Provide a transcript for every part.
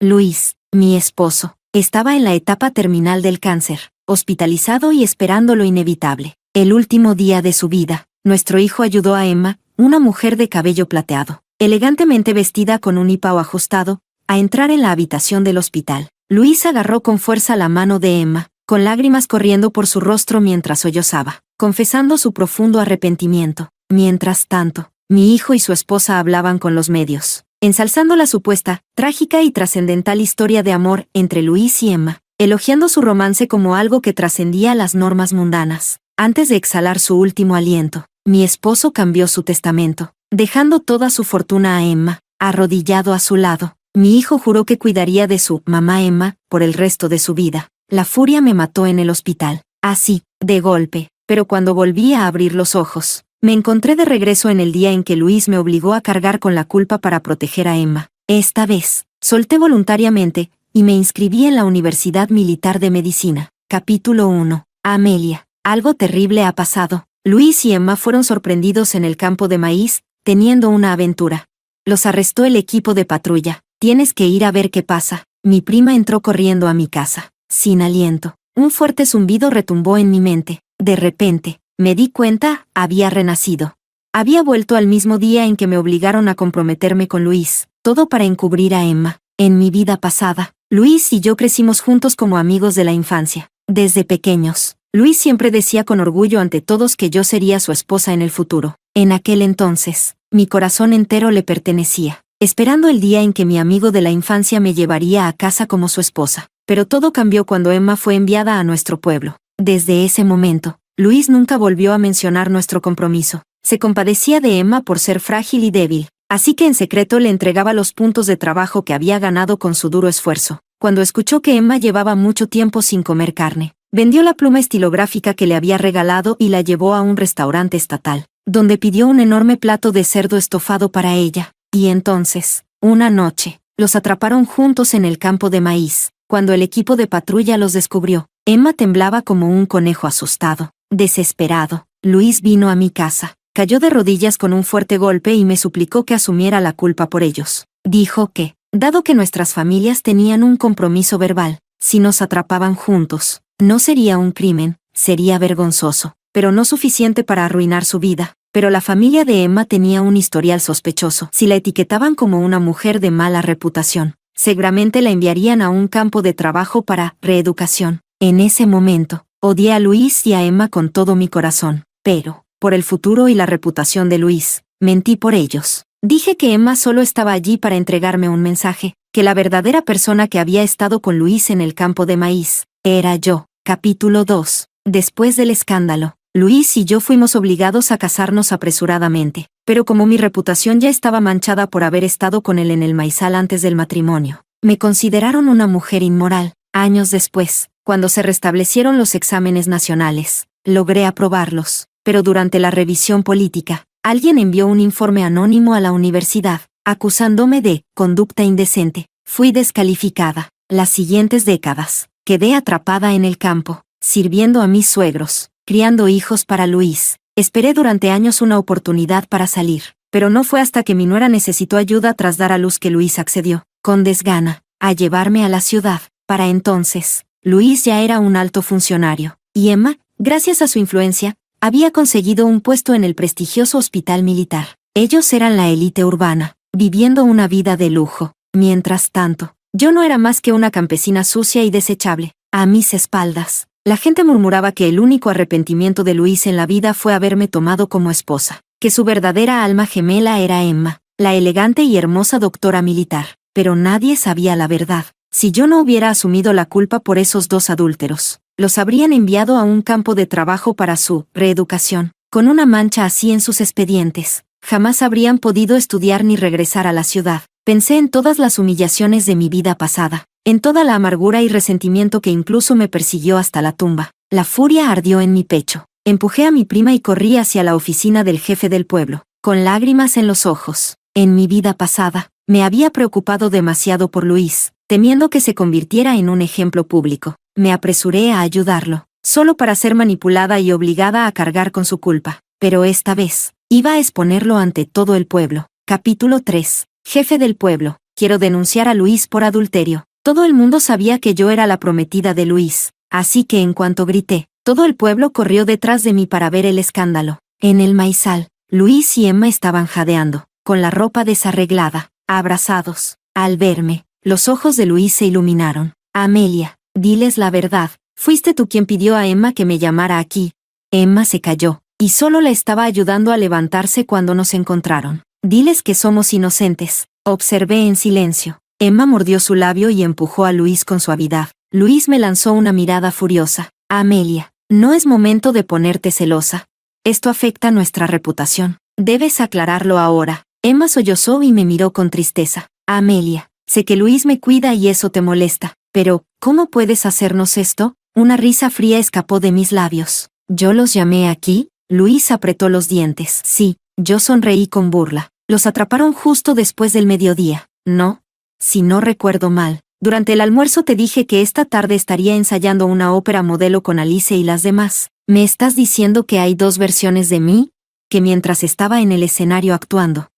Luis, mi esposo, estaba en la etapa terminal del cáncer, hospitalizado y esperando lo inevitable. El último día de su vida, nuestro hijo ayudó a Emma, una mujer de cabello plateado, elegantemente vestida con un hipao ajustado, a entrar en la habitación del hospital. Luis agarró con fuerza la mano de Emma, con lágrimas corriendo por su rostro mientras sollozaba, confesando su profundo arrepentimiento. Mientras tanto, mi hijo y su esposa hablaban con los medios, ensalzando la supuesta, trágica y trascendental historia de amor entre Luis y Emma, elogiando su romance como algo que trascendía las normas mundanas. Antes de exhalar su último aliento, mi esposo cambió su testamento, dejando toda su fortuna a Emma, arrodillado a su lado. Mi hijo juró que cuidaría de su mamá Emma por el resto de su vida. La furia me mató en el hospital, así, de golpe, pero cuando volví a abrir los ojos, me encontré de regreso en el día en que Luis me obligó a cargar con la culpa para proteger a Emma. Esta vez, solté voluntariamente, y me inscribí en la Universidad Militar de Medicina. Capítulo 1. Amelia. Algo terrible ha pasado. Luis y Emma fueron sorprendidos en el campo de maíz, teniendo una aventura. Los arrestó el equipo de patrulla. Tienes que ir a ver qué pasa. Mi prima entró corriendo a mi casa, sin aliento. Un fuerte zumbido retumbó en mi mente. De repente, me di cuenta, había renacido. Había vuelto al mismo día en que me obligaron a comprometerme con Luis, todo para encubrir a Emma. En mi vida pasada, Luis y yo crecimos juntos como amigos de la infancia. Desde pequeños, Luis siempre decía con orgullo ante todos que yo sería su esposa en el futuro. En aquel entonces, mi corazón entero le pertenecía, esperando el día en que mi amigo de la infancia me llevaría a casa como su esposa. Pero todo cambió cuando Emma fue enviada a nuestro pueblo. Desde ese momento, Luis nunca volvió a mencionar nuestro compromiso. Se compadecía de Emma por ser frágil y débil, así que en secreto le entregaba los puntos de trabajo que había ganado con su duro esfuerzo. Cuando escuchó que Emma llevaba mucho tiempo sin comer carne, vendió la pluma estilográfica que le había regalado y la llevó a un restaurante estatal, donde pidió un enorme plato de cerdo estofado para ella. Y entonces, una noche, los atraparon juntos en el campo de maíz. Cuando el equipo de patrulla los descubrió, Emma temblaba como un conejo asustado. Desesperado, Luis vino a mi casa, cayó de rodillas con un fuerte golpe y me suplicó que asumiera la culpa por ellos. Dijo que, dado que nuestras familias tenían un compromiso verbal, si nos atrapaban juntos, no sería un crimen, sería vergonzoso, pero no suficiente para arruinar su vida. Pero la familia de Emma tenía un historial sospechoso. Si la etiquetaban como una mujer de mala reputación, seguramente la enviarían a un campo de trabajo para reeducación. En ese momento, odié a Luis y a Emma con todo mi corazón, pero, por el futuro y la reputación de Luis, mentí por ellos. Dije que Emma solo estaba allí para entregarme un mensaje, que la verdadera persona que había estado con Luis en el campo de maíz, era yo. Capítulo 2. Después del escándalo, Luis y yo fuimos obligados a casarnos apresuradamente, pero como mi reputación ya estaba manchada por haber estado con él en el maizal antes del matrimonio, me consideraron una mujer inmoral. Años después, cuando se restablecieron los exámenes nacionales, logré aprobarlos, pero durante la revisión política, alguien envió un informe anónimo a la universidad, acusándome de conducta indecente. Fui descalificada. Las siguientes décadas, quedé atrapada en el campo, sirviendo a mis suegros, criando hijos para Luis. Esperé durante años una oportunidad para salir, pero no fue hasta que mi nuera necesitó ayuda tras dar a luz que Luis accedió, con desgana, a llevarme a la ciudad. Para entonces, Luis ya era un alto funcionario, y Emma, gracias a su influencia, había conseguido un puesto en el prestigioso hospital militar. Ellos eran la élite urbana, viviendo una vida de lujo. Mientras tanto, yo no era más que una campesina sucia y desechable. A mis espaldas, la gente murmuraba que el único arrepentimiento de Luis en la vida fue haberme tomado como esposa, que su verdadera alma gemela era Emma, la elegante y hermosa doctora militar. Pero nadie sabía la verdad. Si yo no hubiera asumido la culpa por esos dos adúlteros, los habrían enviado a un campo de trabajo para su reeducación. Con una mancha así en sus expedientes, jamás habrían podido estudiar ni regresar a la ciudad. Pensé en todas las humillaciones de mi vida pasada, en toda la amargura y resentimiento que incluso me persiguió hasta la tumba. La furia ardió en mi pecho. Empujé a mi prima y corrí hacia la oficina del jefe del pueblo, con lágrimas en los ojos. En mi vida pasada, me había preocupado demasiado por Luis, temiendo que se convirtiera en un ejemplo público. Me apresuré a ayudarlo, solo para ser manipulada y obligada a cargar con su culpa. Pero esta vez, iba a exponerlo ante todo el pueblo. Capítulo 3. Jefe del pueblo. quiero denunciar a Luis por adulterio. Todo el mundo sabía que yo era la prometida de Luis, así que en cuanto grité, todo el pueblo corrió detrás de mí para ver el escándalo. En el maizal, Luis y Emma estaban jadeando, con la ropa desarreglada, abrazados. Al verme, los ojos de Luis se iluminaron. Amelia, diles la verdad, fuiste tú quien pidió a Emma que me llamara aquí. Emma se calló, y solo la estaba ayudando a levantarse cuando nos encontraron. Diles que somos inocentes, observé en silencio. Emma mordió su labio y empujó a Luis con suavidad. Luis me lanzó una mirada furiosa. Amelia, no es momento de ponerte celosa. Esto afecta nuestra reputación. Debes aclararlo ahora. Emma sollozó y me miró con tristeza. Amelia, sé que Luis me cuida y eso te molesta, pero, ¿cómo puedes hacernos esto? Una risa fría escapó de mis labios. ¿Yo los llamé aquí? Luis apretó los dientes. Sí, yo sonreí con burla. Los atraparon justo después del mediodía, ¿no? Si no recuerdo mal, durante el almuerzo te dije que esta tarde estaría ensayando una ópera modelo con Alice y las demás. ¿Me estás diciendo que hay dos versiones de mí? Que mientras estaba en el escenario actuando,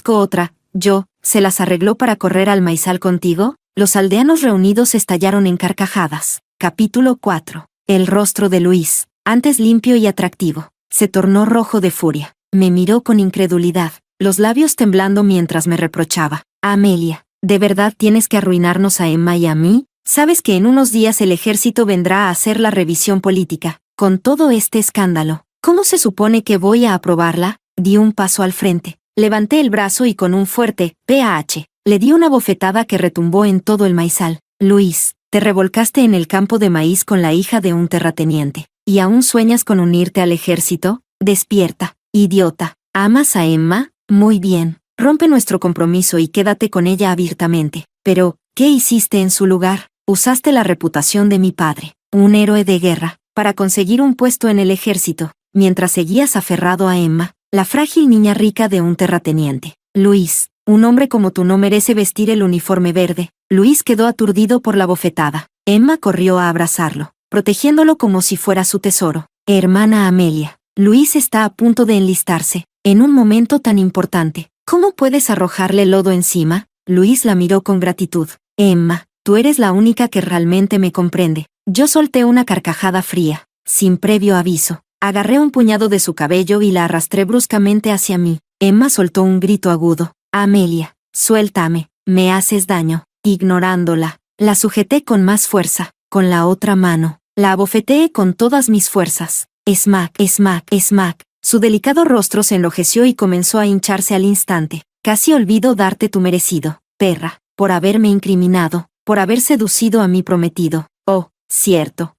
otra, yo, ¿se las arregló para correr al maizal contigo? Los aldeanos reunidos estallaron en carcajadas. Capítulo 4. El rostro de Luis, antes limpio y atractivo, se tornó rojo de furia. Me miró con incredulidad, los labios temblando mientras me reprochaba. Amelia, ¿de verdad tienes que arruinarnos a Emma y a mí? Sabes que en unos días el ejército vendrá a hacer la revisión política. Con todo este escándalo, ¿cómo se supone que voy a aprobarla? Di un paso al frente, levanté el brazo y con un fuerte PAH, le di una bofetada que retumbó en todo el maizal. Luis, te revolcaste en el campo de maíz con la hija de un terrateniente. ¿Y aún sueñas con unirte al ejército? Despierta, idiota. ¿Amas a Emma? Muy bien. Rompe nuestro compromiso y quédate con ella abiertamente. Pero, ¿qué hiciste en su lugar? Usaste la reputación de mi padre, un héroe de guerra, para conseguir un puesto en el ejército, mientras seguías aferrado a Emma, la frágil niña rica de un terrateniente. Luis, un hombre como tú no merece vestir el uniforme verde. Luis quedó aturdido por la bofetada. Emma corrió a abrazarlo, protegiéndolo como si fuera su tesoro. Hermana Amelia, Luis está a punto de enlistarse, en un momento tan importante. ¿Cómo puedes arrojarle lodo encima? Luis la miró con gratitud. Emma, tú eres la única que realmente me comprende. Yo solté una carcajada fría, sin previo aviso. Agarré un puñado de su cabello y la arrastré bruscamente hacia mí. Emma soltó un grito agudo. Amelia, suéltame, me haces daño. Ignorándola, la sujeté con más fuerza, con la otra mano. La abofeteé con todas mis fuerzas. Smack, smack, smack. Su delicado rostro se enlojeció y comenzó a hincharse al instante. Casi olvido darte tu merecido, perra, por haberme incriminado, por haber seducido a mi prometido. Oh, cierto.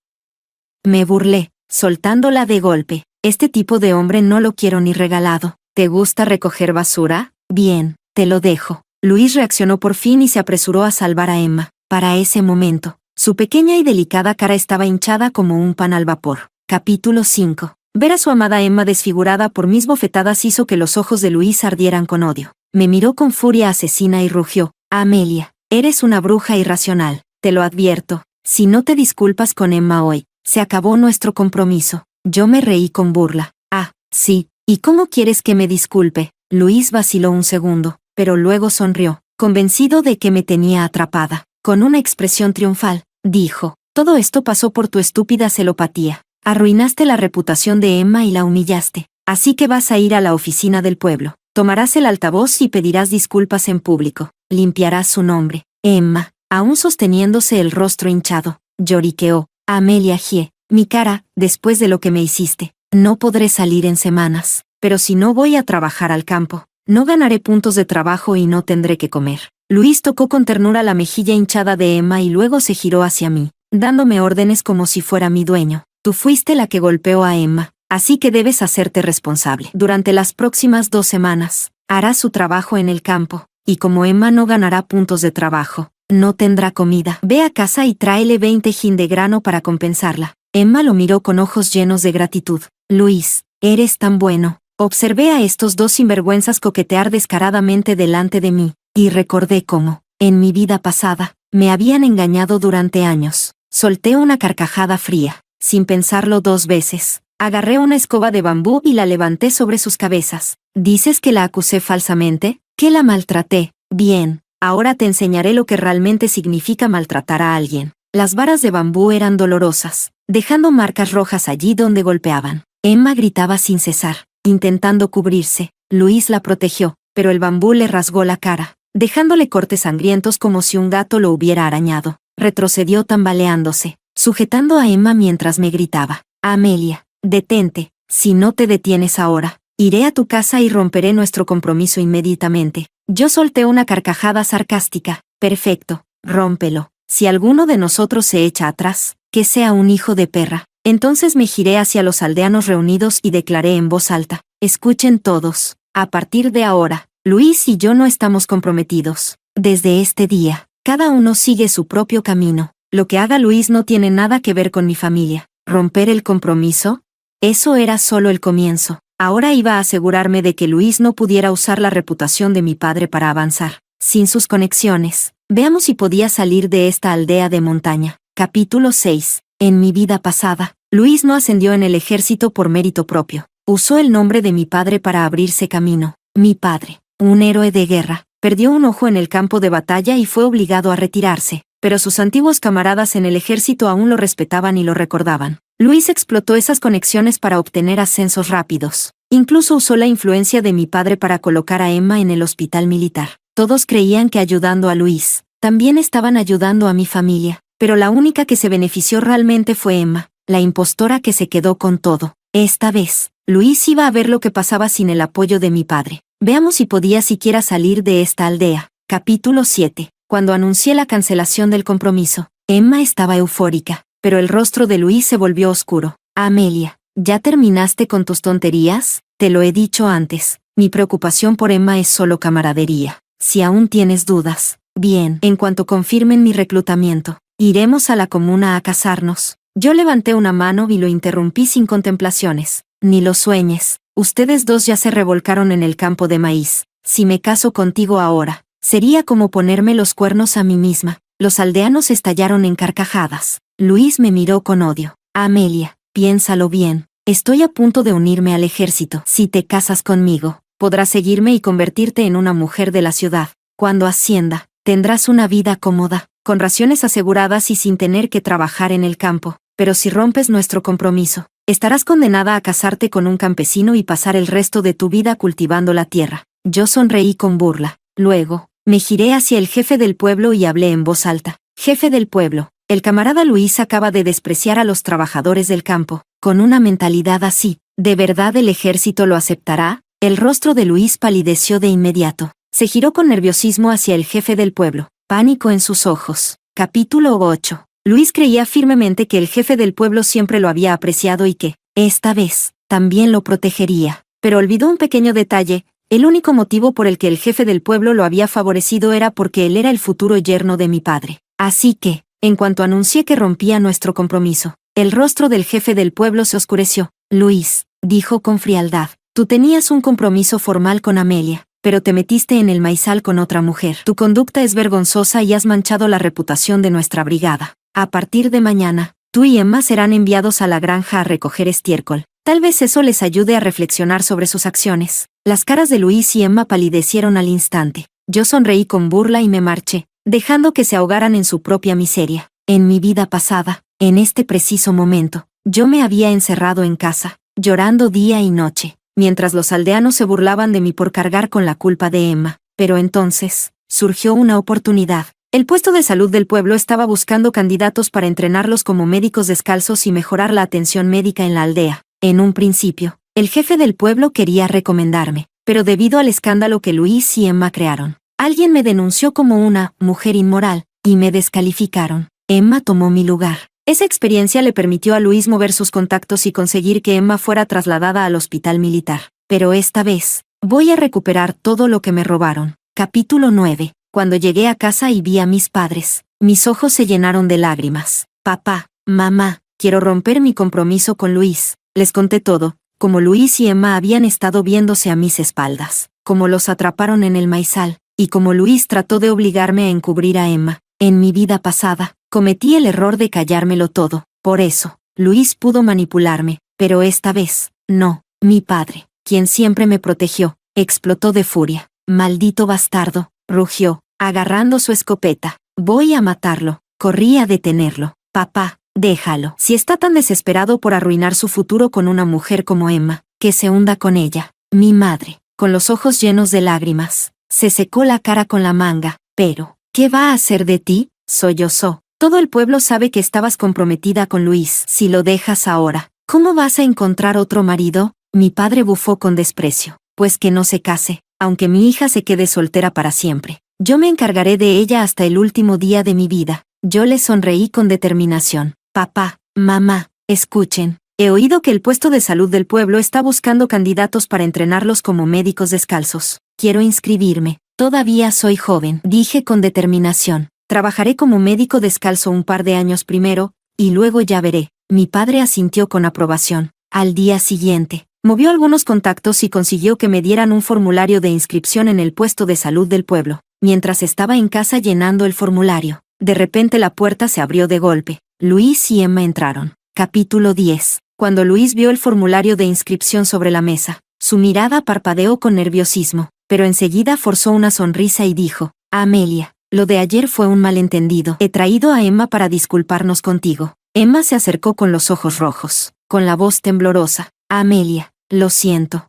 Me burlé, soltándola de golpe. Este tipo de hombre no lo quiero ni regalado. ¿Te gusta recoger basura? Bien, te lo dejo. Luis reaccionó por fin y se apresuró a salvar a Emma. Para ese momento, su pequeña y delicada cara estaba hinchada como un pan al vapor. Capítulo 5. Ver a su amada Emma desfigurada por mis bofetadas hizo que los ojos de Luis ardieran con odio. Me miró con furia asesina y rugió. Amelia, eres una bruja irracional, te lo advierto. Si no te disculpas con Emma hoy, se acabó nuestro compromiso. Yo me reí con burla. Ah, sí, ¿y cómo quieres que me disculpe? Luis vaciló un segundo, pero luego sonrió, convencido de que me tenía atrapada. Con una expresión triunfal, dijo, todo esto pasó por tu estúpida celopatía. Arruinaste la reputación de Emma y la humillaste. Así que vas a ir a la oficina del pueblo. Tomarás el altavoz y pedirás disculpas en público. Limpiarás su nombre. Emma, aún sosteniéndose el rostro hinchado, lloriqueó. Amelia Gie, mi cara, después de lo que me hiciste. No podré salir en semanas. Pero si no voy a trabajar al campo, no ganaré puntos de trabajo y no tendré que comer. Luis tocó con ternura la mejilla hinchada de Emma y luego se giró hacia mí, dándome órdenes como si fuera mi dueño. Tú fuiste la que golpeó a Emma, así que debes hacerte responsable. Durante las próximas 2 semanas, hará su trabajo en el campo, y como Emma no ganará puntos de trabajo, no tendrá comida. Ve a casa y tráele 20 jin de grano para compensarla. Emma lo miró con ojos llenos de gratitud. Luis, eres tan bueno. Observé a estos dos sinvergüenzas coquetear descaradamente delante de mí, y recordé cómo, en mi vida pasada, me habían engañado durante años. Solté una carcajada fría. Sin pensarlo 2 veces, agarré una escoba de bambú y la levanté sobre sus cabezas. ¿Dices que la acusé falsamente? ¿Que la maltraté? Bien, Ahora te enseñaré lo que realmente significa maltratar a alguien. Las varas de bambú eran dolorosas, dejando marcas rojas allí donde golpeaban. Emma gritaba sin cesar, intentando cubrirse. Luis la protegió, pero el bambú le rasgó la cara, dejándole cortes sangrientos como si un gato lo hubiera arañado. Retrocedió tambaleándose, sujetando a Emma mientras me gritaba: Amelia, detente, si no te detienes ahora, iré a tu casa y romperé nuestro compromiso inmediatamente. Yo solté una carcajada sarcástica. Perfecto, rómpelo. Si alguno de nosotros se echa atrás, que sea un hijo de perra. Entonces me giré hacia los aldeanos reunidos y declaré en voz alta: escuchen todos, a partir de ahora, Luis y yo no estamos comprometidos. Desde este día, cada uno sigue su propio camino. Lo que haga Luis no tiene nada que ver con mi familia. ¿Romper el compromiso? Eso era solo el comienzo. Ahora iba a asegurarme de que Luis no pudiera usar la reputación de mi padre para avanzar. Sin sus conexiones, veamos si podía salir de esta aldea de montaña. Capítulo 6. En mi vida pasada, Luis no ascendió en el ejército por mérito propio. Usó el nombre de mi padre para abrirse camino. Mi padre, un héroe de guerra, perdió un ojo en el campo de batalla y fue obligado a retirarse, pero sus antiguos camaradas en el ejército aún lo respetaban y lo recordaban. Luis explotó esas conexiones para obtener ascensos rápidos. Incluso usó la influencia de mi padre para colocar a Emma en el hospital militar. Todos creían que ayudando a Luis, también estaban ayudando a mi familia, pero la única que se benefició realmente fue Emma, la impostora que se quedó con todo. Esta vez, Luis iba a ver lo que pasaba sin el apoyo de mi padre. Veamos si podía siquiera salir de esta aldea. Capítulo 7. Cuando anuncié la cancelación del compromiso, Emma estaba eufórica, pero el rostro de Luis se volvió oscuro. Amelia, ¿ya terminaste con tus tonterías? Te lo he dicho antes, mi preocupación por Emma es solo camaradería. Si aún tienes dudas, bien, en cuanto confirmen mi reclutamiento, iremos a la comuna a casarnos. Yo levanté una mano y lo interrumpí sin contemplaciones. Ni lo sueñes, ustedes dos ya se revolcaron en el campo de maíz. Si me caso contigo ahora, sería como ponerme los cuernos a mí misma. Los aldeanos estallaron en carcajadas. Luis me miró con odio. Amelia, piénsalo bien, estoy a punto de unirme al ejército. Si te casas conmigo, podrás seguirme y convertirte en una mujer de la ciudad. Cuando ascienda, tendrás una vida cómoda, con raciones aseguradas y sin tener que trabajar en el campo. Pero si rompes nuestro compromiso, estarás condenada a casarte con un campesino y pasar el resto de tu vida cultivando la tierra. Yo sonreí con burla. Luego, me giré hacia el jefe del pueblo y hablé en voz alta. Jefe del pueblo, el camarada Luis acaba de despreciar a los trabajadores del campo. Con una mentalidad así, ¿de verdad el ejército lo aceptará? El rostro de Luis palideció de inmediato. Se giró con nerviosismo hacia el jefe del pueblo. Pánico en sus ojos. Capítulo 8. Luis creía firmemente que el jefe del pueblo siempre lo había apreciado y que, esta vez, también lo protegería. Pero olvidó un pequeño detalle: el único motivo por el que el jefe del pueblo lo había favorecido era porque él era el futuro yerno de mi padre. Así que, en cuanto anuncié que rompía nuestro compromiso, el rostro del jefe del pueblo se oscureció. Luis, dijo con frialdad, tú tenías un compromiso formal con Amelia, pero te metiste en el maizal con otra mujer. Tu conducta es vergonzosa y has manchado la reputación de nuestra brigada. A partir de mañana, tú y Emma serán enviados a la granja a recoger estiércol. Tal vez eso les ayude a reflexionar sobre sus acciones. Las caras de Luis y Emma palidecieron al instante. Yo sonreí con burla y me marché, dejando que se ahogaran en su propia miseria. En mi vida pasada, en este preciso momento, yo me había encerrado en casa, llorando día y noche, mientras los aldeanos se burlaban de mí por cargar con la culpa de Emma. Pero entonces, surgió una oportunidad. El puesto de salud del pueblo estaba buscando candidatos para entrenarlos como médicos descalzos y mejorar la atención médica en la aldea. En un principio, el jefe del pueblo quería recomendarme, pero debido al escándalo que Luis y Emma crearon, alguien me denunció como una mujer inmoral, y me descalificaron. Emma tomó mi lugar. Esa experiencia le permitió a Luis mover sus contactos y conseguir que Emma fuera trasladada al hospital militar. Pero esta vez, voy a recuperar todo lo que me robaron. Capítulo 9. Cuando llegué a casa y vi a mis padres, mis ojos se llenaron de lágrimas. Papá, mamá, quiero romper mi compromiso con Luis. Les conté todo, como Luis y Emma habían estado viéndose a mis espaldas, como los atraparon en el maizal, y como Luis trató de obligarme a encubrir a Emma. En mi vida pasada, cometí el error de callármelo todo. Por eso, Luis pudo manipularme, pero esta vez, no. Mi padre, quien siempre me protegió, explotó de furia. Maldito bastardo, rugió. agarrando su escopeta. Voy a matarlo. Corrí a detenerlo. Papá, déjalo. Si está tan desesperado por arruinar su futuro con una mujer como Emma, que se hunda con ella. Mi madre, con los ojos llenos de lágrimas, se secó la cara con la manga. Pero, ¿qué va a hacer de ti? Sollozó. Todo el pueblo sabe que estabas comprometida con Luis. Si lo dejas ahora, ¿cómo vas a encontrar otro marido? Mi padre bufó con desprecio. Pues que no se case, aunque mi hija se quede soltera para siempre. Yo me encargaré de ella hasta el último día de mi vida. Yo le sonreí con determinación. Papá, mamá, escuchen. He oído que el puesto de salud del pueblo está buscando candidatos para entrenarlos como médicos descalzos. Quiero inscribirme. Todavía soy joven, dije con determinación. Trabajaré como médico descalzo un par de años primero, y luego ya veré. Mi padre asintió con aprobación. Al día siguiente, movió algunos contactos y consiguió que me dieran un formulario de inscripción en el puesto de salud del pueblo. Mientras estaba en casa llenando el formulario, de repente la puerta se abrió de golpe. Luis y Emma entraron. Capítulo 10. Cuando Luis vio el formulario de inscripción sobre la mesa, su mirada parpadeó con nerviosismo, pero enseguida forzó una sonrisa y dijo: Amelia, lo de ayer fue un malentendido. He traído a Emma para disculparnos contigo. Emma se acercó con los ojos rojos, con la voz temblorosa. Amelia, lo siento.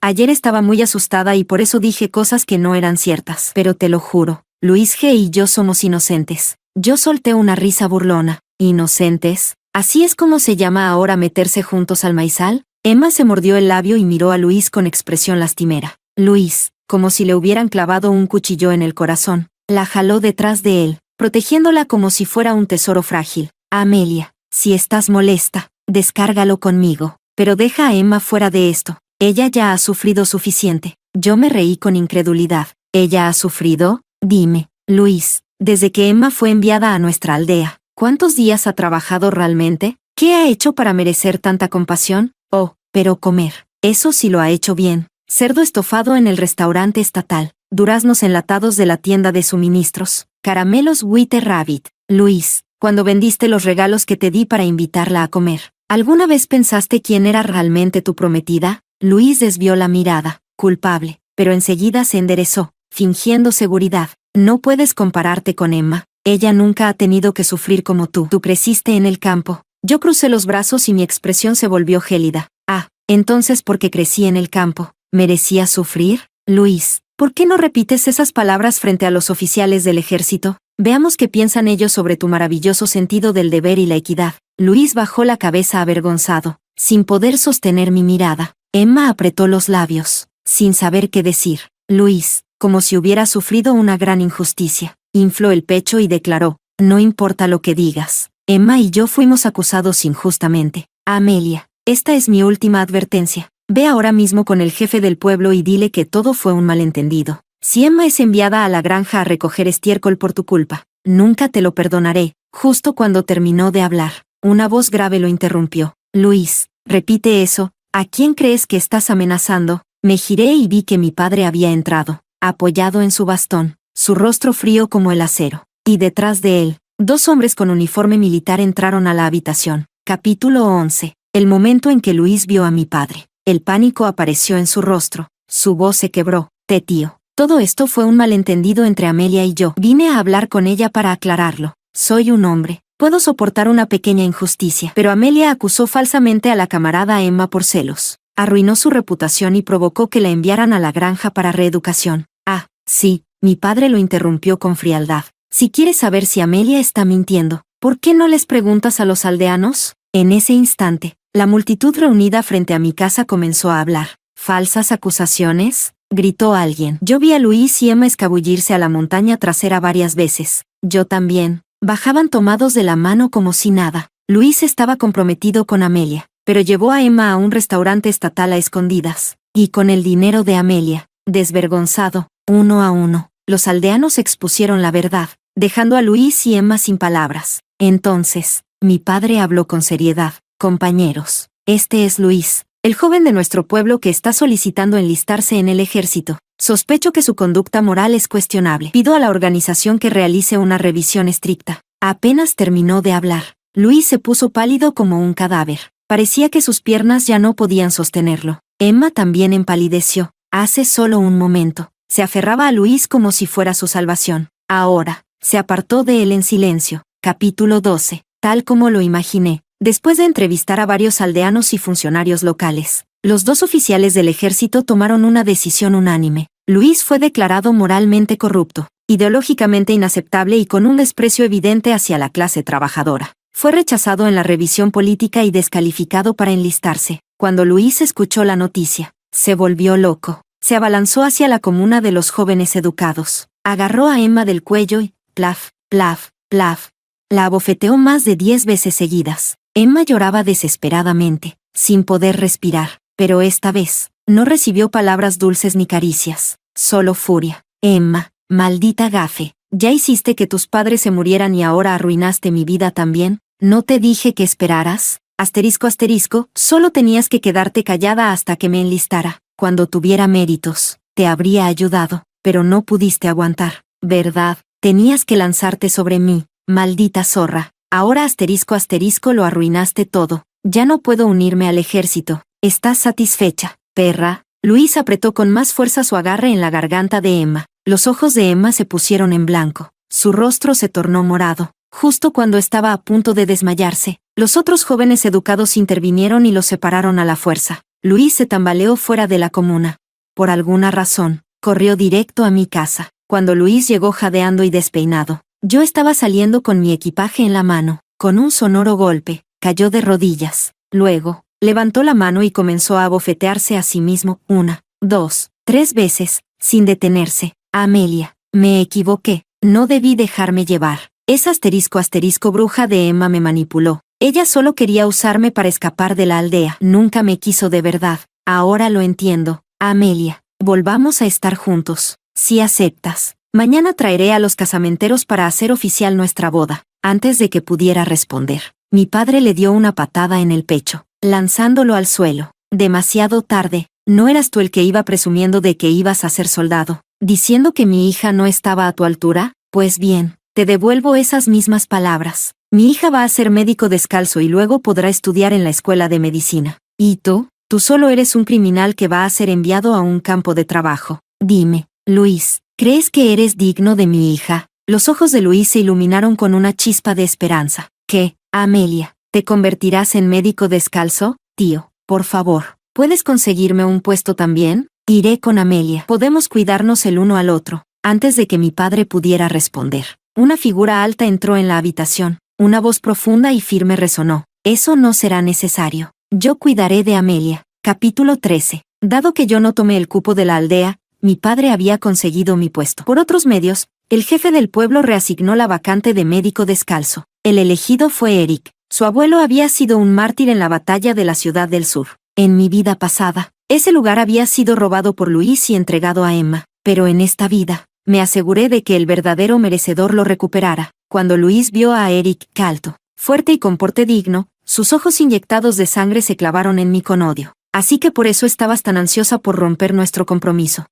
Ayer estaba muy asustada y por eso dije cosas que no eran ciertas. Pero te lo juro, Luis G. y yo somos inocentes. Yo solté una risa burlona. ¿Inocentes? ¿Así es como se llama ahora meterse juntos al maizal? Emma se mordió el labio y miró a Luis con expresión lastimera. Luis, como si le hubieran clavado un cuchillo en el corazón, la jaló detrás de él, protegiéndola como si fuera un tesoro frágil. Amelia, si estás molesta, descárgalo conmigo, pero deja a Emma fuera de esto. Ella ya ha sufrido suficiente. Yo me reí con incredulidad. ¿Ella ha sufrido? Dime, Luis, desde que Emma fue enviada a nuestra aldea, ¿cuántos días ha trabajado realmente? ¿Qué ha hecho para merecer tanta compasión? Oh, pero comer. Eso sí lo ha hecho bien. Cerdo estofado en el restaurante estatal, duraznos enlatados de la tienda de suministros, caramelos White Rabbit. Luis, cuando vendiste los regalos que te di para invitarla a comer, ¿alguna vez pensaste quién era realmente tu prometida? Luis desvió la mirada, culpable, pero enseguida se enderezó, fingiendo seguridad. No puedes compararte con Emma. Ella nunca ha tenido que sufrir como tú. Tú creciste en el campo. Yo crucé los brazos y mi expresión se volvió gélida. Ah, entonces porque crecí en el campo, ¿merecía sufrir? Luis, ¿por qué no repites esas palabras frente a los oficiales del ejército? Veamos qué piensan ellos sobre tu maravilloso sentido del deber y la equidad. Luis bajó la cabeza avergonzado, sin poder sostener mi mirada. Emma apretó los labios, sin saber qué decir. Luis, como si hubiera sufrido una gran injusticia, infló el pecho y declaró: no importa lo que digas. Emma y yo fuimos acusados injustamente. Amelia, esta es mi última advertencia. Ve ahora mismo con el jefe del pueblo y dile que todo fue un malentendido. Si Emma es enviada a la granja a recoger estiércol por tu culpa, nunca te lo perdonaré. Justo cuando terminó de hablar, una voz grave lo interrumpió. Luis, repite eso. ¿A quién crees que estás amenazando? Me giré y vi que mi padre había entrado, apoyado en su bastón, su rostro frío como el acero, y detrás de él, dos hombres con uniforme militar entraron a la habitación. Capítulo 11. El momento en que Luis vio a mi padre, el pánico apareció en su rostro, su voz se quebró. Tío, todo esto fue un malentendido entre Amelia y yo. Vine a hablar con ella para aclararlo. Soy un hombre. Puedo soportar una pequeña injusticia, pero Amelia acusó falsamente a la camarada Emma por celos. Arruinó su reputación y provocó que la enviaran a la granja para reeducación. Ah, sí, mi padre lo interrumpió con frialdad. Si quieres saber si Amelia está mintiendo, ¿por qué no les preguntas a los aldeanos? En ese instante, la multitud reunida frente a mi casa comenzó a hablar. ¿Falsas acusaciones?, gritó alguien. Yo vi a Luis y Emma escabullirse a la montaña trasera varias veces. Yo también. Bajaban tomados de la mano como si nada. Luis estaba comprometido con Amelia, pero llevó a Emma a un restaurante estatal a escondidas. Y con el dinero de Amelia, desvergonzado, uno a uno, los aldeanos expusieron la verdad, dejando a Luis y Emma sin palabras. Entonces, mi padre habló con seriedad. Compañeros, este es Luis, el joven de nuestro pueblo que está solicitando enlistarse en el ejército. Sospecho que su conducta moral es cuestionable. Pido a la organización que realice una revisión estricta. Apenas terminó de hablar, Luis se puso pálido como un cadáver. Parecía que sus piernas ya no podían sostenerlo. Emma también empalideció. Hace solo un momento, Se aferraba a Luis como si fuera su salvación. Ahora, se apartó de él en silencio. Capítulo 12. Tal como lo imaginé. Después de entrevistar a varios aldeanos y funcionarios locales, los 2 oficiales del ejército tomaron una decisión unánime. Luis fue declarado moralmente corrupto, ideológicamente inaceptable y con un desprecio evidente hacia la clase trabajadora. Fue rechazado en la revisión política y descalificado para enlistarse. Cuando Luis escuchó la noticia, se volvió loco. Se abalanzó hacia la comuna de los jóvenes educados. Agarró a Emma del cuello y, plaf, plaf, plaf, la abofeteó más de 10 veces seguidas. Emma lloraba desesperadamente, sin poder respirar, pero esta vez, no recibió palabras dulces ni caricias, solo furia. Emma, maldita gafe, ya hiciste que tus padres se murieran y ahora arruinaste mi vida también. ¿No te dije que esperaras? Asterisco asterisco, solo tenías que quedarte callada hasta que me enlistara. Cuando tuviera méritos, te habría ayudado, pero no pudiste aguantar, ¿verdad? Tenías que lanzarte sobre mí, maldita zorra. Ahora asterisco asterisco lo arruinaste todo. Ya no puedo unirme al ejército. ¿Estás satisfecha, perra? Luis apretó con más fuerza su agarre en la garganta de Emma. Los ojos de Emma se pusieron en blanco. Su rostro se tornó morado. Justo cuando estaba a punto de desmayarse, los otros jóvenes educados intervinieron y lo separaron a la fuerza. Luis se tambaleó fuera de la comuna. Por alguna razón, corrió directo a mi casa. Cuando Luis llegó jadeando y despeinado, yo estaba saliendo con mi equipaje en la mano. Con un sonoro golpe, cayó de rodillas. Luego, levantó la mano y comenzó a abofetearse a sí mismo 1, 2, 3 veces, sin detenerse. Amelia, me equivoqué. No debí dejarme llevar. Esa asterisco asterisco bruja de Emma me manipuló. Ella solo quería usarme para escapar de la aldea. Nunca me quiso de verdad. Ahora lo entiendo. Amelia, volvamos a estar juntos. Si aceptas, mañana traeré a los casamenteros para hacer oficial nuestra boda. Antes de que pudiera responder, mi padre le dio una patada en el pecho, lanzándolo al suelo. Demasiado tarde. ¿No eras tú el que iba presumiendo de que ibas a ser soldado, diciendo que mi hija no estaba a tu altura? Pues bien, te devuelvo esas mismas palabras. Mi hija va a ser médico descalzo y luego podrá estudiar en la escuela de medicina. ¿Y tú? Tú solo eres un criminal que va a ser enviado a un campo de trabajo. Dime, Luis, ¿crees que eres digno de mi hija? Los ojos de Luis se iluminaron con una chispa de esperanza. ¿Qué, Amelia, te convertirás en médico descalzo? Tío, por favor, ¿puedes conseguirme un puesto también? Iré con Amelia. Podemos cuidarnos el uno al otro. Antes de que mi padre pudiera responder, una figura alta entró en la habitación. Una voz profunda y firme resonó. Eso no será necesario. Yo cuidaré de Amelia. Capítulo 13. Dado que yo no tomé el cupo de la aldea, mi padre había conseguido mi puesto. Por otros medios, el jefe del pueblo reasignó la vacante de médico descalzo. El elegido fue Eric. Su abuelo había sido un mártir en la batalla de la Ciudad del Sur. En mi vida pasada, ese lugar había sido robado por Luis y entregado a Emma. Pero en esta vida, me aseguré de que el verdadero merecedor lo recuperara. Cuando Luis vio a Eric alto, fuerte y con porte digno, sus ojos inyectados de sangre se clavaron en mí con odio. Así que por eso estabas tan ansiosa por romper nuestro compromiso.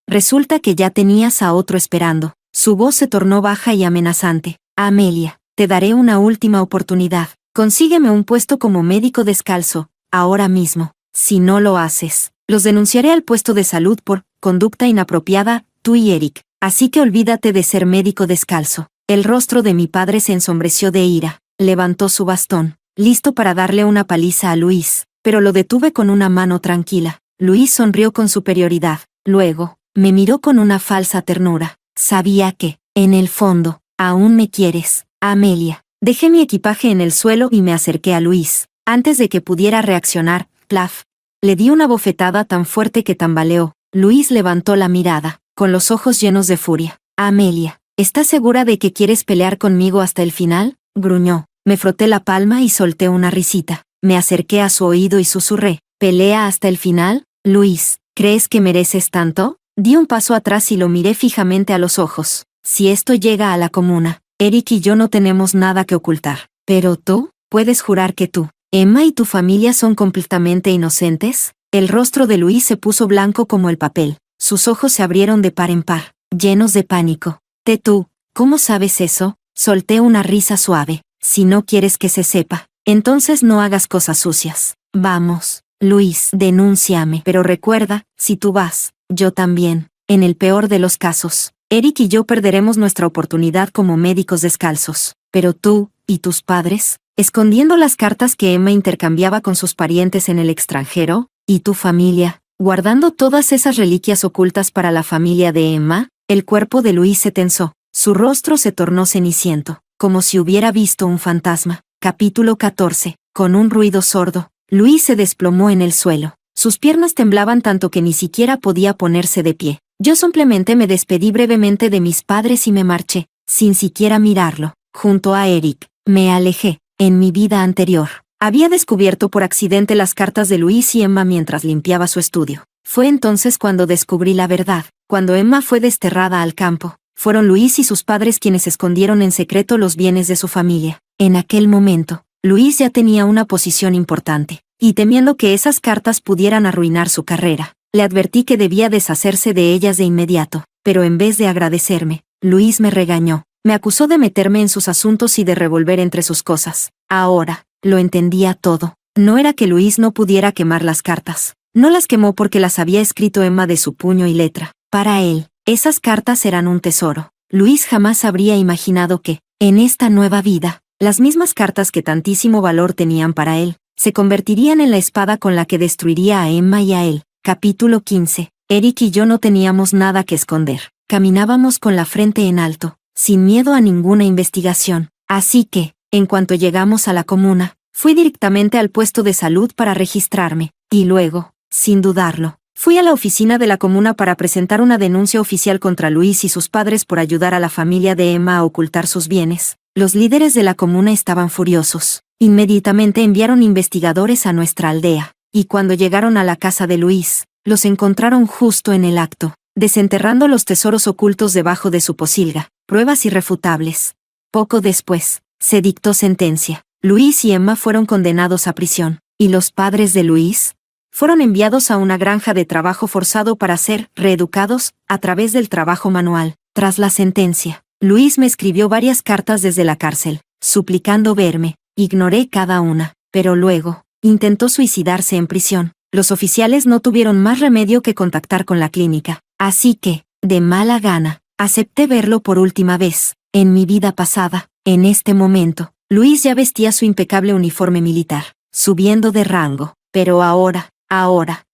Resulta que ya tenías a otro esperando. Su voz se tornó baja y amenazante. Amelia, te daré una última oportunidad. Consígueme un puesto como médico descalzo, ahora mismo. Si no lo haces, los denunciaré al puesto de salud por conducta inapropiada, tú y Eric. Así que olvídate de ser médico descalzo. El rostro de mi padre se ensombreció de ira. Levantó su bastón, listo para darle una paliza a Luis, pero lo detuve con una mano tranquila. Luis sonrió con superioridad. Luego, me miró con una falsa ternura. Sabía que, en el fondo, aún me quieres, Amelia. Dejé mi equipaje en el suelo y me acerqué a Luis. Antes de que pudiera reaccionar, plaf. Le di una bofetada tan fuerte que tambaleó. Luis levantó la mirada, con los ojos llenos de furia. Amelia, ¿estás segura de que quieres pelear conmigo hasta el final? Gruñó. Me froté la palma y solté una risita. Me acerqué a su oído y susurré. ¿Pelea hasta el final? Luis, ¿crees que mereces tanto? Di un paso atrás y lo miré fijamente a los ojos. Si esto llega a la comuna, Eric y yo no tenemos nada que ocultar. Pero tú, ¿puedes jurar que tú, Emma y tu familia son completamente inocentes? El rostro de Luis se puso blanco como el papel. Sus ojos se abrieron de par en par, llenos de pánico. Tú, ¿cómo sabes eso? Solté una risa suave. Si no quieres que se sepa, entonces no hagas cosas sucias. Vamos, Luis, denúnciame. Pero recuerda, si tú vas, yo también. En el peor de los casos, Eric y yo perderemos nuestra oportunidad como médicos descalzos. Pero tú, y tus padres, escondiendo las cartas que Emma intercambiaba con sus parientes en el extranjero, y tu familia, guardando todas esas reliquias ocultas para la familia de Emma. El cuerpo de Luis se tensó, su rostro se tornó ceniciento, como si hubiera visto un fantasma. Capítulo 14. Con un ruido sordo, Luis se desplomó en el suelo. Sus piernas temblaban tanto que ni siquiera podía ponerse de pie. Yo simplemente me despedí brevemente de mis padres y me marché, sin siquiera mirarlo. Junto a Eric, me alejé. En mi vida anterior, había descubierto por accidente las cartas de Luis y Emma mientras limpiaba su estudio. Fue entonces cuando descubrí la verdad. Cuando Emma fue desterrada al campo, fueron Luis y sus padres quienes escondieron en secreto los bienes de su familia. En aquel momento, Luis ya tenía una posición importante, y temiendo que esas cartas pudieran arruinar su carrera, le advertí que debía deshacerse de ellas de inmediato, pero en vez de agradecerme, Luis me regañó, me acusó de meterme en sus asuntos y de revolver entre sus cosas. Ahora, lo entendía todo. No era que Luis no pudiera quemar las cartas. No las quemó porque las había escrito Emma de su puño y letra. Para él, esas cartas eran un tesoro. Luis jamás habría imaginado que, en esta nueva vida, las mismas cartas que tantísimo valor tenían para él, se convertirían en la espada con la que destruiría a Emma y a él. Capítulo 15. Eric y yo no teníamos nada que esconder. Caminábamos con la frente en alto, sin miedo a ninguna investigación. Así que, en cuanto llegamos a la comuna, fui directamente al puesto de salud para registrarme, y luego, sin dudarlo, fui a la oficina de la comuna para presentar una denuncia oficial contra Luis y sus padres por ayudar a la familia de Emma a ocultar sus bienes. Los líderes de la comuna estaban furiosos. Inmediatamente enviaron investigadores a nuestra aldea, y cuando llegaron a la casa de Luis, los encontraron justo en el acto, desenterrando los tesoros ocultos debajo de su posilga, pruebas irrefutables. Poco después, se dictó sentencia. Luis y Emma fueron condenados a prisión, y los padres de Luis fueron enviados a una granja de trabajo forzado para ser reeducados a través del trabajo manual. Tras la sentencia, Luis me escribió varias cartas desde la cárcel, suplicando verme. Ignoré cada una, pero luego, intentó suicidarse en prisión. Los oficiales no tuvieron más remedio que contactar con la clínica, así que, de mala gana, acepté verlo por última vez. En mi vida pasada, en este momento, Luis ya vestía su impecable uniforme militar, subiendo de rango, pero ahora,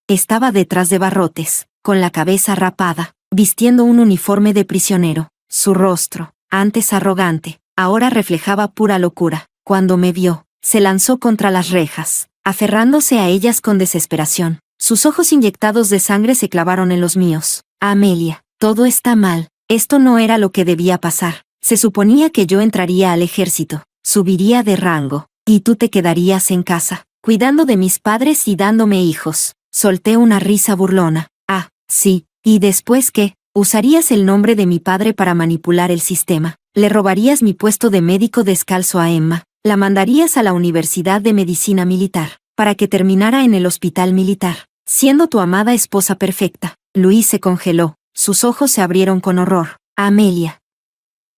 estaba detrás de barrotes, con la cabeza rapada, vistiendo un uniforme de prisionero. Su rostro, antes arrogante, ahora reflejaba pura locura. Cuando me vio, se lanzó contra las rejas, aferrándose a ellas con desesperación. Sus ojos inyectados de sangre se clavaron en los míos. Amelia, todo está mal. Esto no era lo que debía pasar. Se suponía que yo entraría al ejército, subiría de rango, y tú te quedarías en casa, cuidando de mis padres y dándome hijos. Solté una risa burlona. Ah, sí, ¿y después qué? Usarías el nombre de mi padre para manipular el sistema. Le robarías mi puesto de médico descalzo a Emma. La mandarías a la Universidad de Medicina Militar, para que terminara en el hospital militar, siendo tu amada esposa perfecta. Luis se congeló, sus ojos se abrieron con horror. Amelia,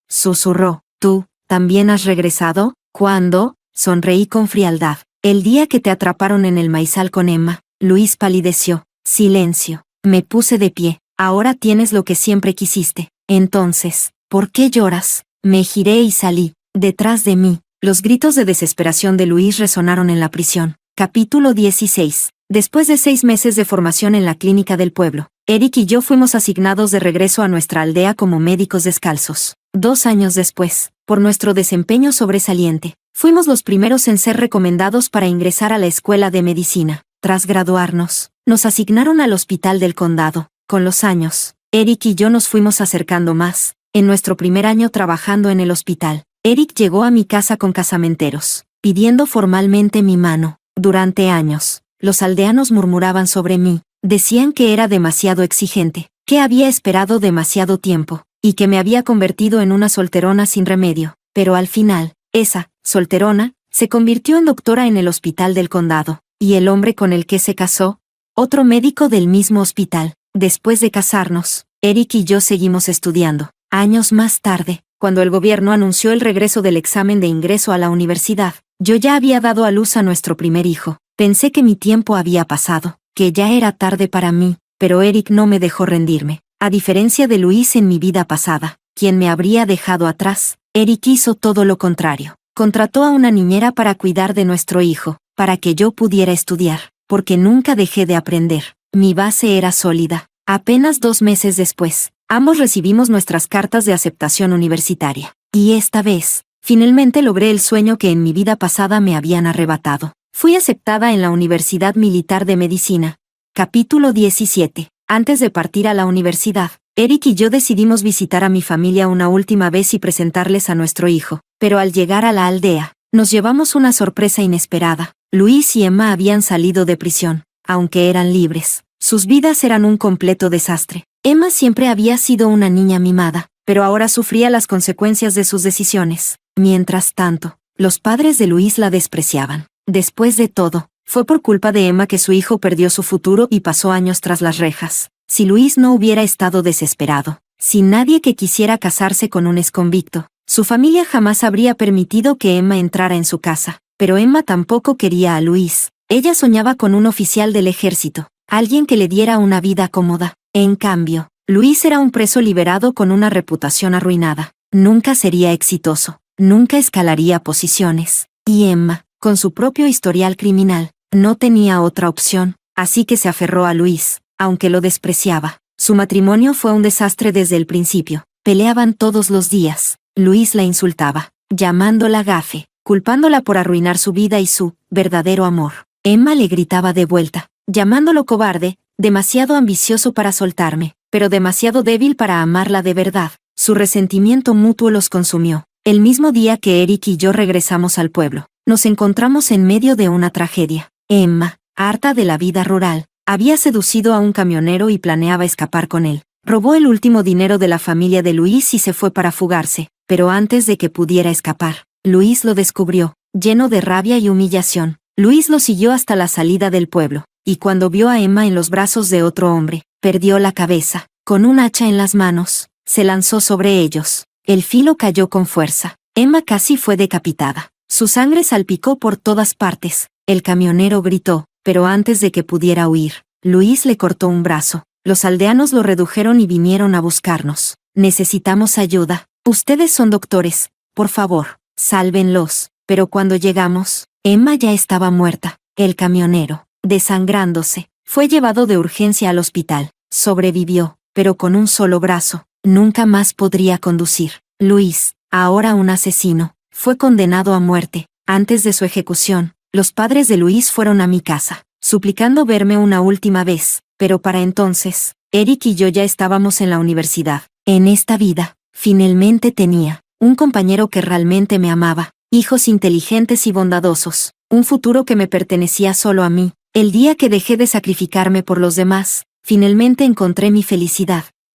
susurró, ¿tú también has regresado? ¿Cuándo? Sonreí con frialdad. El día que te atraparon en el maizal con Emma. Luis palideció. Silencio. Me puse de pie. Ahora tienes lo que siempre quisiste. Entonces, ¿por qué lloras? Me giré y salí. Detrás de mí, los gritos de desesperación de Luis resonaron en la prisión. Capítulo 16. Después de 6 meses de formación en la clínica del pueblo, Eric y yo fuimos asignados de regreso a nuestra aldea como médicos descalzos. 2 años después, por nuestro desempeño sobresaliente, fuimos los primeros en ser recomendados para ingresar a la escuela de medicina. Tras graduarnos, nos asignaron al hospital del condado. Con los años, Eric y yo nos fuimos acercando más. En nuestro primer año trabajando en el hospital, Eric llegó a mi casa con casamenteros, pidiendo formalmente mi mano. Durante años, los aldeanos murmuraban sobre mí, decían que era demasiado exigente, que había esperado demasiado tiempo, y que me había convertido en una solterona sin remedio. Pero al final, esa solterona se convirtió en doctora en el hospital del condado, y el hombre con el que se casó, otro médico del mismo hospital. Después de casarnos, Eric y yo seguimos estudiando. Años más tarde, cuando el gobierno anunció el regreso del examen de ingreso a la universidad, yo ya había dado a luz a nuestro primer hijo. Pensé que mi tiempo había pasado, que ya era tarde para mí, pero Eric no me dejó rendirme. A diferencia de Luis en mi vida pasada, quien me habría dejado atrás, Eric hizo todo lo contrario. Contrató a una niñera para cuidar de nuestro hijo, para que yo pudiera estudiar, porque nunca dejé de aprender. Mi base era sólida. Apenas 2 meses después, ambos recibimos nuestras cartas de aceptación universitaria. Y esta vez, finalmente logré el sueño que en mi vida pasada me habían arrebatado. Fui aceptada en la Universidad Militar de Medicina. Capítulo 17. Antes de partir a la universidad, Eric y yo decidimos visitar a mi familia una última vez y presentarles a nuestro hijo. Pero al llegar a la aldea, nos llevamos una sorpresa inesperada. Luis y Emma habían salido de prisión, aunque eran libres. Sus vidas eran un completo desastre. Emma siempre había sido una niña mimada, pero ahora sufría las consecuencias de sus decisiones. Mientras tanto, los padres de Luis la despreciaban. Después de todo, fue por culpa de Emma que su hijo perdió su futuro y pasó años tras las rejas. Si Luis no hubiera estado desesperado, sin nadie que quisiera casarse con un exconvicto, su familia jamás habría permitido que Emma entrara en su casa. Pero Emma tampoco quería a Luis. Ella soñaba con un oficial del ejército, alguien que le diera una vida cómoda. En cambio, Luis era un preso liberado con una reputación arruinada. Nunca sería exitoso, nunca escalaría posiciones. Y Emma, con su propio historial criminal, no tenía otra opción, así que se aferró a Luis, aunque lo despreciaba. Su matrimonio fue un desastre desde el principio. Peleaban todos los días. Luis la insultaba, llamándola gafe, culpándola por arruinar su vida y su verdadero amor. Emma le gritaba de vuelta, llamándolo cobarde, demasiado ambicioso para soltarme, pero demasiado débil para amarla de verdad. Su resentimiento mutuo los consumió. El mismo día que Eric y yo regresamos al pueblo, nos encontramos en medio de una tragedia. Emma, harta de la vida rural, había seducido a un camionero y planeaba escapar con él. Robó el último dinero de la familia de Luis y se fue para fugarse, pero antes de que pudiera escapar, Luis lo descubrió, lleno de rabia y humillación. Luis lo siguió hasta la salida del pueblo, y cuando vio a Emma en los brazos de otro hombre, perdió la cabeza. Con un hacha en las manos, se lanzó sobre ellos. El filo cayó con fuerza. Emma casi fue decapitada. Su sangre salpicó por todas partes. El camionero gritó, pero antes de que pudiera huir, Luis le cortó un brazo. Los aldeanos lo redujeron y vinieron a buscarnos. Necesitamos ayuda. Ustedes son doctores. Por favor, sálvenlos. Pero cuando llegamos, Emma ya estaba muerta. El camionero, desangrándose, fue llevado de urgencia al hospital. Sobrevivió, pero con un solo brazo. Nunca más podría conducir. Luis, ahora un asesino, fue condenado a muerte. Antes de su ejecución, los padres de Luis fueron a mi casa, suplicando verme una última vez. Pero para entonces, Eric y yo ya estábamos en la universidad. En esta vida, finalmente tenía un compañero que realmente me amaba, hijos inteligentes y bondadosos, un futuro que me pertenecía solo a mí. El día que dejé de sacrificarme por los demás, finalmente encontré mi felicidad.